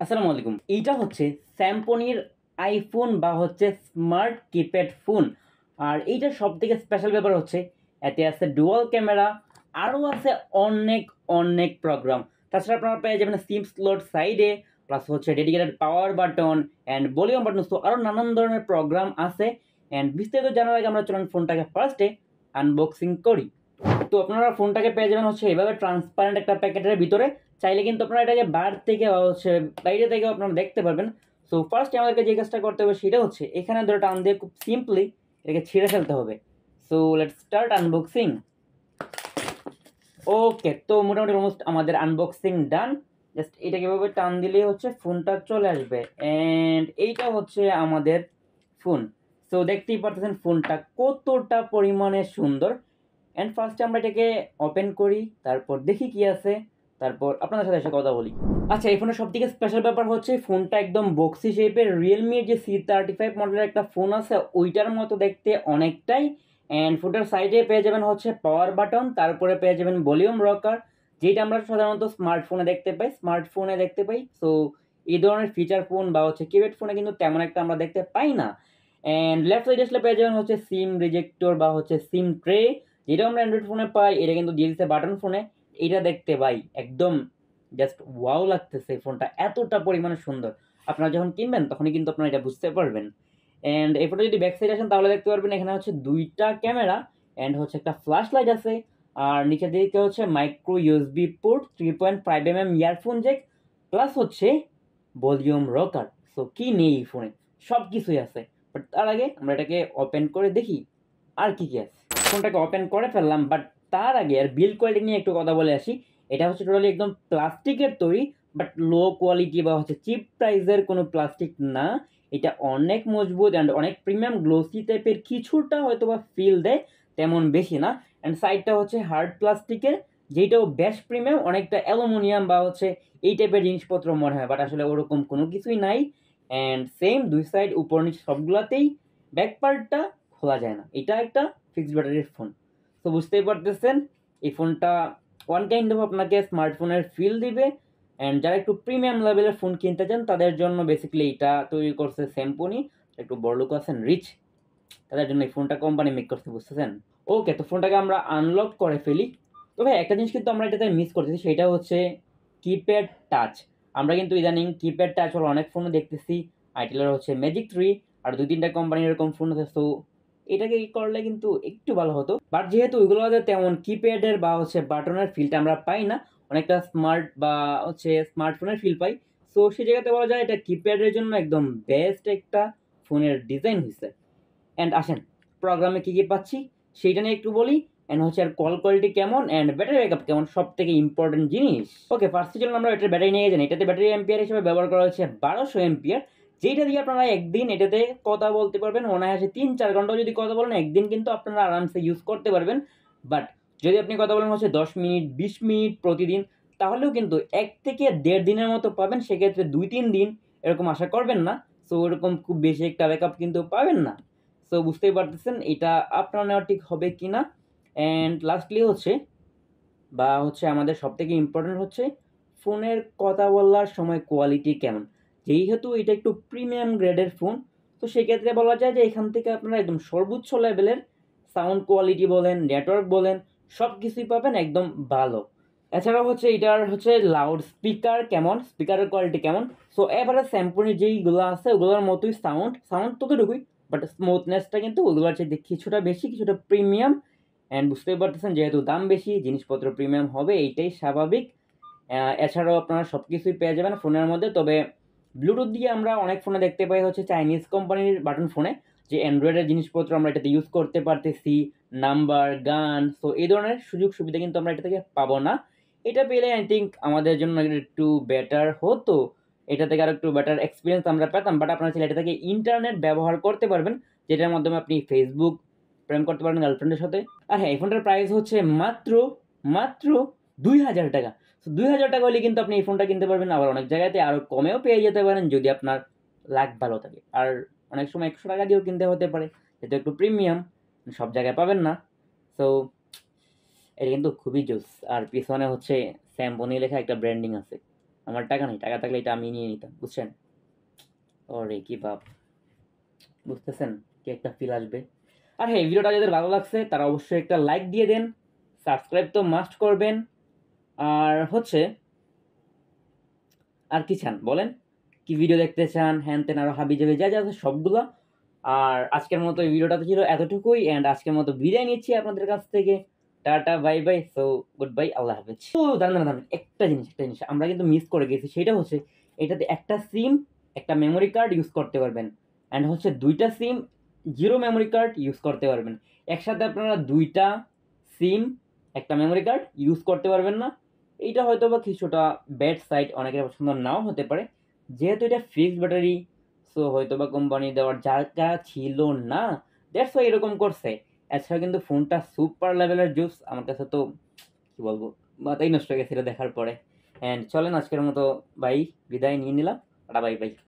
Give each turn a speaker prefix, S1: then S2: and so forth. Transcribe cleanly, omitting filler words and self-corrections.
S1: আসসালামু আলাইকুম। এইটা হচ্ছে স্যামসংয়ের আইফোন বা হচ্ছে স্মার্ট কিপ্যাড ফোন। আর এইটার সবথেকে স্পেশাল ব্যাপার হচ্ছে এতে আছে ডুয়াল ক্যামেরা, আরও আছে অনেক অনেক প্রোগ্রাম। তাছাড়া আপনারা পেয়ে যাবেন সিম স্লট সাইডে, প্লাস হচ্ছে dedicated power button and volume button. So আরও নানান ধরনের প্রোগ্রাম আছে। অ্যান্ড বিস্তারিত জানার আগে আমরা চলুন ফোনটাকে ফার্স্টে আনবক্সিং করি। তো আপনারা ফোনটাকে পেয়ে যাবেন হচ্ছে এভাবে ট্রান্সপারেন্ট একটা প্যাকেটের ভিতরে। চাইলে কিন্তু আপনারা এটাকে বার থেকে বা হচ্ছে বাইরে থেকেও আপনারা দেখতে পারবেন। সো ফার্স্ট আমাদেরকে যে কাজটা করতে হবে সেটা হচ্ছে এখানে ধরে টান দিয়ে খুব সিম্পলি এটাকে ছিঁড়ে ফেলতে হবে। So let's start unboxing. Okay, তো মোটামুটি অলমোস্ট আমাদের আনবক্সিং ডান। জাস্ট এটাকে এভাবে টান দিলেই হচ্ছে ফোনটা চলে আসবে। অ্যান্ড এইটা হচ্ছে আমাদের ফোন। সো দেখতেই পারতেছেন ফোনটা কতটা পরিমাণে সুন্দর। অ্যান্ড ফার্স্টে আমরা এটাকে ওপেন করি, তারপর দেখি কি আছে, তারপর আপনাদের সাথে এসে কথা বলি। আচ্ছা, এই ফোনের সবথেকে স্পেশাল ব্যাপার হচ্ছে ফোনটা একদম বক্সি শেপের। রিয়েলমির যে C35 মডেলের একটা ফোন আছে ওইটার মতো দেখতে অনেকটাই। অ্যান্ড ফোনটার সাইডে পেয়ে যাবেন হচ্ছে পাওয়ার বাটন, তারপরে পেয়ে যাবেন ভলিউম রকার, যেটা আমরা সাধারণত স্মার্টফোনে দেখতে পাই। সো এই ধরনের ফিচার ফোন বা হচ্ছে কিপ্যাড ফোনে কিন্তু তেমন একটা আমরা দেখতে পাই না। অ্যান্ড লেফট সাইডে আসলে পেয়ে যাবেন হচ্ছে সিম রিজেক্টর বা হচ্ছে সিম ট্রে, যেটা আমরা অ্যান্ড্রয়েড ফোনে পাই। এটা কিন্তু দিয়ে দিচ্ছে বাটন ফোনে। এটা দেখতে পাই একদম জাস্ট ওয়াও লাগতেছে, ফোনটা এতটা পরিমাণে সুন্দর। আপনারা যখন কিনবেন তখনই কিন্তু আপনারা এটা বুঝতে পারবেন। অ্যান্ড এই ফটো যদি ব্যাক সাইড আসেন তাহলে দেখতে পারবেন এখানে হচ্ছে দুইটা ক্যামেরা অ্যান্ড হচ্ছে একটা ফ্ল্যাশ লাইট আছে। আর নিচের দিকে হচ্ছে micro USB port, 3.5 mm earphone Jack, plus হচ্ছে ভলিউম রকার। সো কি নেই এই ফোনে, সব কিছুই আছে। বাট তার আগে আমরা এটাকে ওপেন করে দেখি আর কি কি আছে। ফোনটাকে ওপেন করে ফেললাম, বাট তার আগে আর বিল্ড কোয়ালিটি নিয়ে একটু কথা বলে আসি। এটা হচ্ছে টোটালি একদম প্লাস্টিকের তৈরি, বাট লো কোয়ালিটি বা হচ্ছে চিপ প্রাইসের কোনো প্লাস্টিক না। এটা অনেক মজবুত অ্যান্ড অনেক প্রিমিয়াম গ্লোসি টাইপের, কিছুটা হয়তো বা ফিল দেয়, তেমন বেশি না। অ্যান্ড সাইডটা হচ্ছে হার্ড প্লাস্টিকের, যেটাও বেশ প্রিমিয়াম, অনেকটা অ্যালুমিনিয়াম বা হচ্ছে এই টাইপের জিনিসপত্র মনে হয়, বাট আসলে ওরকম কোনো কিছুই নাই। অ্যান্ড সেম দুই সাইড উপর নিচ সবগুলাতেই ব্যাক পার্টটা খোলা যায় না। এটা একটা ফিক্সড ব্যাটারির ফোন। তো বুঝতেই পারতেছেন এই ফোনটা ওয়ান কাইন্ড অফ আপনাকে স্মার্টফোনের ফিল দিবে। অ্যান্ড যারা একটু প্রিমিয়াম লেভেলের ফোন কিনতে চান তাদের জন্য বেসিক্যালি এটা তৈরি করছে স্যামসং। একটু বড়লোক আছেন, রিচ, তাদের জন্য এই ফোনটা কোম্পানি মেক করতে, বুঝতেছেন। ওকে, তো ফোনটাকে আমরা আনলক করে ফেলি। তবে একটা জিনিস কিন্তু আমরা এটাতে মিস করতেছি, সেটা হচ্ছে কিপ্যাড টাচ। আমরা কিন্তু ইদানিং কিপ্যাড টাচ হলো অনেক ফোনে দেখতেছি। আইটেলের হচ্ছে ম্যাজিক 3, আর দুই তিনটা কোম্পানির এরকম ফোন আছে। তো এটাকে করলে কিন্তু একটু ভালো হতো, বাট যেহেতু ওইগুলোতে তেমন কিপ্যাডের বা হচ্ছে বাটনের ফিলটা আমরা পাই না, অনেকটা স্মার্ট বা হচ্ছে স্মার্টফোনের ফিল পাই। সো সেই জায়গাতে বলা যায় এটা কিপ্যাডের জন্য একদম বেস্ট একটা ফোনের ডিজাইন হয়েছে। অ্যান্ড আসেন প্রোগ্রামে কী কী পাচ্ছি সেইটা নিয়ে একটু বলি। অ্যান্ড হচ্ছে আর কল কোয়ালিটি কেমন অ্যান্ড ব্যাটারি ব্যাকআপ কেমন, সব থেকে ইম্পর্টেন্ট জিনিস। ওকে, ফার্স্টে চলুন আমরা এটার ব্যাটারি নিয়ে যাই। এটাতে ব্যাটারি এম্পিয়ার হিসেবে ব্যবহার করা হচ্ছে 1200 এম্পিয়ার, যেটা দিয়ে আপনারা একদিন এটাতে কথা বলতে পারবেন অনায়াসে 3-4 ঘন্টাও যদি কথা বলেন একদিন কিন্তু আপনারা আরামসে ইউজ করতে পারবেন। বাট যদি আপনি কথা বলেন হচ্ছে 10 মিনিট 20 মিনিট প্রতিদিন, তাহলেও কিন্তু 1 থেকে 1.5 দিনের মতো পাবেন। সেক্ষেত্রে 2-3 দিন এরকম আশা করবেন না। সো ওরকম খুব বেশি একটা ব্যাকআপ কিন্তু পাবেন না। সো বুঝতেই পারতেছেন এটা আপনার নেওয়া ঠিক হবে কি না। অ্যান্ড লাস্টলি হচ্ছে বা হচ্ছে আমাদের সবথেকে ইম্পর্টেন্ট হচ্ছে ফোনের কথা বলার সময় কোয়ালিটি কেমন। যেহেতু এটা একটু প্রিমিয়াম গ্রেডের ফোন, তো সেক্ষেত্রে বলা যায় যে এখান থেকে আপনারা একদম সর্বোচ্চ লেভেলের সাউন্ড কোয়ালিটি বলেন, নেটওয়ার্ক বলেন, সব কিছুই পাবেন একদম ভালো। এছাড়াও হচ্ছে এটার হচ্ছে লাউড স্পিকার কেমন, স্পিকারের কোয়ালিটি কেমন। সো এবারে স্যামসংয়ের যেইগুলো আছে ওগুলোর মতোই সাউন্ড সাউন্ড ততটুকুই, বাট স্মুথনেসটা কিন্তু ওগুলোর চেয়ে কিছুটা বেশি, কিছুটা প্রিমিয়াম। অ্যান্ড বুঝতেই পারতেছেন যেহেতু দাম বেশি, জিনিসপত্র প্রিমিয়াম হবে, এইটাই স্বাভাবিক। এছাড়াও আপনারা সব কিছুই পেয়ে যাবেন ফোনের মধ্যে। তবে ব্লুটুথ দিয়ে আমরা অনেক ফোনে দেখতে পাই হচ্ছে চাইনিজ কোম্পানির বাটন ফোনে যে অ্যান্ড্রয়েডের জিনিসপত্র আমরা এটাতে ইউজ করতে পারতেছি, নাম্বার, গান। সো এই ধরনের সুযোগ সুবিধা কিন্তু আমরা এটা থেকে পাবো না। এটা পেলে আই থিঙ্ক আমাদের জন্য একটু বেটার হতো, এটা থেকে আর একটু বেটার এক্সপিরিয়েন্স আমরা পেতাম। বাট আপনারা চাইলে এটা থেকে ইন্টারনেট ব্যবহার করতে পারবেন, যেটার মাধ্যমে আপনি ফেসবুক প্রেম করতে পারবেন গার্লফ্রেন্ডের সাথে। আর হ্যাঁ, এই ফোনটার প্রাইস হচ্ছে মাত্র মাত্র 2000 টাকা। তো 2000 টাকা হলে কিন্তু আপনি এই ফোনটা কিনতে পারবেন। আবার অনেক জায়গাতে আরও কমেও পেয়ে যেতে পারেন যদি আপনার লাক ভালো থাকে। আর অনেক সময় 100 টাকা দিয়েও কিনতে হতে পারে, যেহেতু একটু প্রিমিয়াম, সব জায়গায় পাবেন না। সো এটা কিন্তু খুবই জোস। আর পিছনে হচ্ছে স্যামসং লেখা একটা ব্র্যান্ডিং আছে। আমার টাকা নেই, টাকা থাকলে এটা আমি নিয়ে নিতাম, বুঝছেন? ওরে কি ভাব, বুঝতেছেন কি একটা ফিল আসবে। আর হ্যাঁ, ভিডিওটা যাদের ভালো লাগছে তারা অবশ্যই একটা লাইক দিয়ে দেন, সাবস্ক্রাইব তো মাস্ট করবেন। আর হচ্ছে আর কি চান বলেন, কি ভিডিও দেখতে চান, হ্যান তেন আরো হাবি যাবে যা যা আছে সবগুলা। আর আজকের মতো এই ভিডিওটা তো ছিল এতটুকুই, অ্যান্ড আজকের মতো বিদায় নিচ্ছি আপনাদের কাছ থেকে। Tata bye bye, so goodbye, আল্লাহ হাফেজ। ও দাঁড়ান দাঁড়ান, একটা জিনিস আমরা কিন্তু মিস করে গেছি, সেটা হচ্ছে এটাতে একটা সিম একটা মেমোরি কার্ড ইউজ করতে পারবেন, অ্যান্ড হচ্ছে দুইটা সিম জিরো মেমোরি কার্ড ইউজ করতে পারবেন। একসাথে আপনারা দুইটা সিম একটা মেমোরি কার্ড ইউজ করতে পারবেন না। এইটা হয়তো বা কিছুটা ব্যাড সাইড, অনেকের পছন্দ নাও হতে পারে, যেহেতু এটা ফিক্সড ব্যাটারি। সো হয়তো বা কোম্পানি দেওয়ার জায়গা ছিল না, দ্যাটস ওয়াই এরকম করছে। এছাড়া কিন্তু ফোনটা সুপার লেভেলের জুস, আমার কাছে তো কি বলবো, মাথাই নষ্ট হয়ে গেছে এটা দেখার পরে। অ্যান্ড চলেন আজকের মতো বাই, বিদায় নিয়ে নিলাম, বাই বাই।